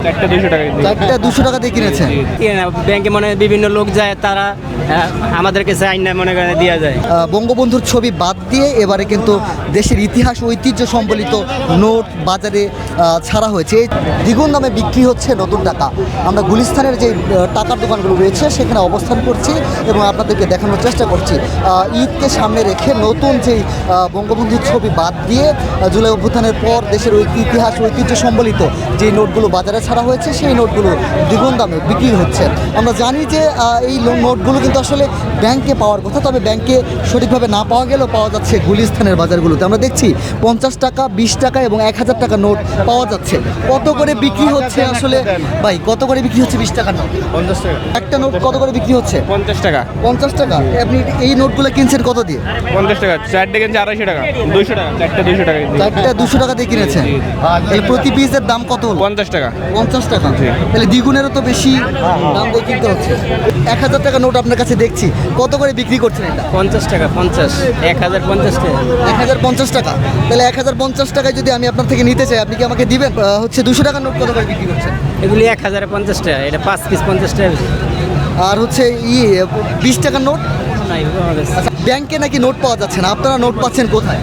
চারটা 200 টাকা দিয়ে। চারটা 200 টাকা দিয়ে কিনেছেন? ব্যাংকে মনে হয় বিভিন্ন লোক যায়, তারা আমাদেরকে চাই না মনে করে দেওয়া যায়। বঙ্গবন্ধুর ছবি বাদ দিয়ে এবারে কিন্তু দেশের ইতিহাস ঐতিহ্য সম্বলিত নোট বাজারে ছাড়া হয়েছে। এই দ্বিগুণ দামে বিক্রি হচ্ছে নতুন টাকা। আমরা গুলিস্তানের যে টাকার দোকানগুলো রয়েছে সেখানে অবস্থান করছি এবং আপনাদেরকে দেখানোর চেষ্টা করছি ঈদকে সামনে রেখে নতুন যেই বঙ্গবন্ধুর ছবি বাদ দিয়ে জুলাই অভ্যুত্থানের পর দেশের ইতিহাস ঐতিহ্য সম্বলিত যে নোটগুলো বাজারে ছাড়া হয়েছে সেই নোটগুলো দ্বিগুণ দামে বিক্রি হচ্ছে। আমরা জানি যে এই নোটগুলো কিন্তু আসলে ব্যাংকে পাওয়ার কথা, তবে ব্যাংকে সঠিকভাবে না পাওয়া গেলেও পাওয়া যাচ্ছে গুলিস্তানের বাজারগুলোতে। আমরা দেখছি 50 টাকা, 20 টাকা এবং 1000 টাকা নোট পাওয়া যাচ্ছে। কত করে বিক্রি হচ্ছে আসলে ভাই, কত করে বিক্রি হচ্ছে 20 টাকার নোট? 50 টাকা। একটা নোট কত করে বিক্রি হচ্ছে? 50 টাকা। 50 টাকা। আপনি এই নোটগুলো কিনছেন কত দিয়ে? 50 টাকা। চারটে কিনছে 250 টাকা। 200 টাকা। চারটা 200 টাকা দিয়ে। চারটা 200 টাকা দিয়ে কিনেছেন? এই প্রতি পিসের দাম কত হলো? 50 টাকা। 50 টাকা। তাহলে দ্বিগুণেরও তো বেশি দাম দিয়ে কিনতে হচ্ছে। 1000 টাকা নোট আপনার কাছে দেখছি, কত করে বিক্রি করছেন এটা? 50 টাকা। 50, 1050 টাকা। 1050 টাকা। তাহলে 1050 টাকায় যদি আমি আপনার থেকে নিতে চাই, আপনি কি আমাকে দিবেন? হচ্ছে 200 টাকার নোট কত করে বিক্রি করছেন? এগুলি 1050 টাকা, এটা 5 পিস 50 টাকা। আর হচ্ছে 20 টাকার নোট? নাই, আচ্ছা, ব্যাংকে নাকি নোট পাওয়া যাচ্ছে না, আপনারা নোট পাচ্ছেন কোথায়?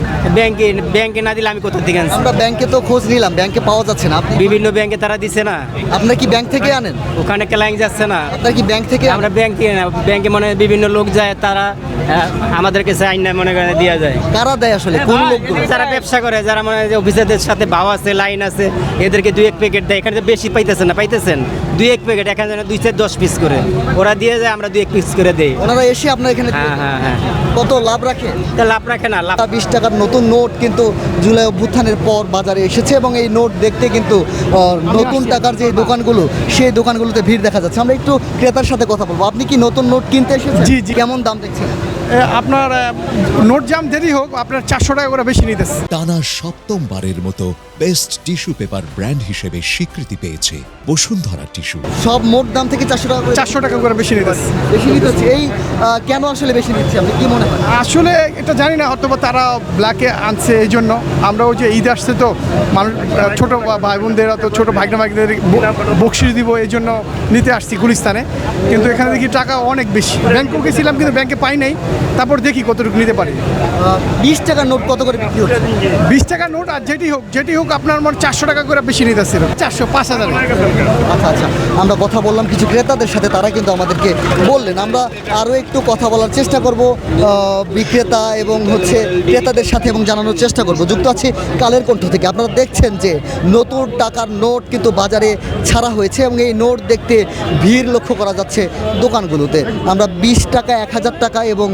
ব্যাংকে না দিলে আমি কোথা থেকে আনছি? আমরা ব্যাংকে তো খোঁজ নিলাম, ব্যাংকে পাওয়া যাচ্ছে না। আপনি বিভিন্ন ব্যাংকে তারা দিছে না, আপনার কি ব্যাংক থেকে আনেন? ওখানে ক্লাইং যাচ্ছে না। আপনার কি ব্যাংক থেকে? আমরা ব্যাংক থেকে না, ব্যাংকে মনে হয় বিভিন্ন লোক যায়, তারা আমাদেরকে চাই না মনে করে দেওয়া যায়। কারা দেয় আসলে, কোন লোকগুলো? যারা ব্যবসা করে, যারা মনে হয় যে অফিসারদের সাথে ভাও আছে, লাইন আছে, এদেরকে 2-1 প্যাকেট দেয়। এখানে তো বেশি পাইতেছেন না, পাইতেছেন 2-1 প্যাকেট, এখানে 2-10 পিস করে ওরা দিয়ে যায়, আমরা 2-1 পিস করে দেই। ওনারা এসে আপনার এখানে হ্যাঁ। কত লাভ রাখে? তা লাভ রাখে না, লাভ। 20 টাকার নতুন নোট কিন্তু জুলাই অভ্যুত্থানের পর বাজারে এসেছে এবং এই নোট দেখতে কিন্তু নতুন টাকার যে দোকানগুলো সেই দোকানগুলোতে ভিড় দেখা যাচ্ছে। আমরা একটু ক্রেতার সাথে কথা বলবো। আপনি কি নতুন নোট কিনতে এসেছেন? জি। কেমন দাম দেখছেন? আপনার নোট জাম দেরি হোক, আপনার 400 টাকা করে বেশি নিতেছে। টানা সপ্তমবারের মতো বেস্ট টিস্যু পেপার ব্র্যান্ড হিসেবে স্বীকৃতি পেয়েছে বসুন্ধরা টিস্যু। সব মোট দাম থেকে 400 টাকা করে 400 টাকা করে বেশি নিতেছে। বেশি নিতে হচ্ছে। এই কেন আসলে বেশি নিচ্ছে, আপনি কি মনে হয়? আসলে এটা জানি না, হয়তো বা তারা ব্ল্যাকে আনছে এই জন্য। আমরা ওই যে ঈদ আসছে তো মানুষ, ছোট ভাই বোনদের তো ছোট ভাইনা ভাইদের বকশিস দিব, এই জন্য নিতে আসছি গুলিস্তানে। কিন্তু এখানে দেখি টাকা অনেক বেশি। ব্যাংকেও গেছিলাম কিন্তু ব্যাংকে পাই নাই, তারপর দেখি কতটুকু নিতে পারি। 20 টাকার নোট কত করে বিক্রি হচ্ছে? 20 টাকা নোট আর যেটি হোক আপনার মনে 400 টাকা করে বেশি নিতেছিল। 400, 5000। আচ্ছা, আমরা কথা বললাম কিছু ক্রেতাদের সাথে, তারা কিন্তু আমাদেরকে বললেন। আমরা আরও একটু কথা বলার চেষ্টা করব বিক্রেতা এবং হচ্ছে ক্রেতাদের সাথে এবং জানানোর চেষ্টা করব। যুক্ত আছে কালের কণ্ঠ থেকে। আপনারা দেখছেন যে নতুন টাকার নোট কিন্তু বাজারে ছাড়া হয়েছে এবং এই নোট দেখতে ভিড় লক্ষ্য করা যাচ্ছে দোকানগুলোতে। আমরা 20 টাকা, 1000 টাকা এবং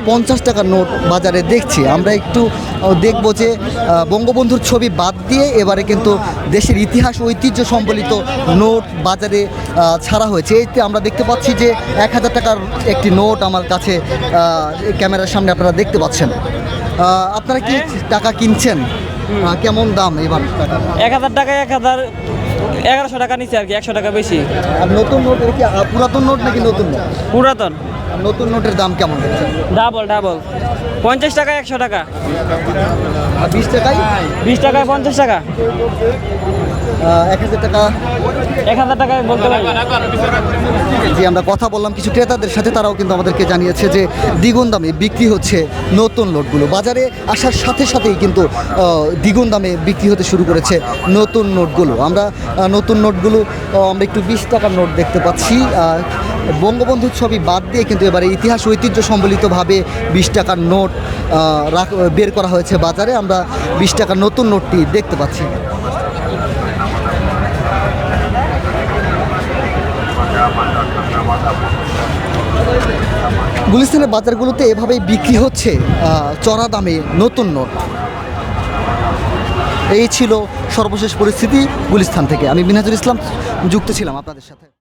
50 টাকার নোট বাজারে দেখছি। আমরা একটু দেখব যে বঙ্গবন্ধুর ছবি বাদ দিয়ে এবারে কিন্তু দেশের ইতিহাস ঐতিহ্য সম্বলিত নোট বাজারে ছাড়া হয়েছে। এইতে আমরা দেখতে পাচ্ছি যে 1000 টাকার একটি নোট আমার কাছে ক্যামেরার সামনে আপনারা দেখতে পাচ্ছেন। আপনারা কি টাকা কিনছেন? কেমন দাম এবার? 1000 টাকায় 1100 টাকা নিচে আর কি, 100 টাকা বেশি। আর নতুন নোট কি পুরাতন নোট নাকি নতুন নোট? পুরাতন। নতুন নোটের দাম কেমন দেখছেন? ডাবল 50 টাকা, 100 টাকা। আর 20 টাকায়? 20 টাকায় 50 টাকা। 1000 টাকা? 1000 টাকায় বলতে পারি। জি, আমরা কথা বললাম কিছু ক্রেতাদের সাথে, তারাও কিন্তু আমাদেরকে জানিয়েছে যে দ্বিগুণ দামে বিক্রি হচ্ছে নতুন নোটগুলো। বাজারে আসার সাথে সাথেই কিন্তু দ্বিগুণ দামে বিক্রি হতে শুরু করেছে নতুন নোটগুলো। আমরা নতুন নোটগুলো আমরা একটু 20 টাকার নোট দেখতে পাচ্ছি। বঙ্গবন্ধুর ছবি বাদ দিয়ে কিন্তু এবারে ইতিহাস ঐতিহ্য সম্বলিতভাবে 20 টাকার নোট বের করা হয়েছে বাজারে। আমরা 20 টাকার নতুন নোটটি দেখতে পাচ্ছি। গুলিস্তানের বাজারগুলোতে এভাবেই বিক্রি হচ্ছে চড়া দামে নতুন নোট। এই ছিল সর্বশেষ পরিস্থিতি গুলিস্তান থেকে। আমি মিনহাজুল ইসলাম যুক্ত ছিলাম আপনাদের সাথে।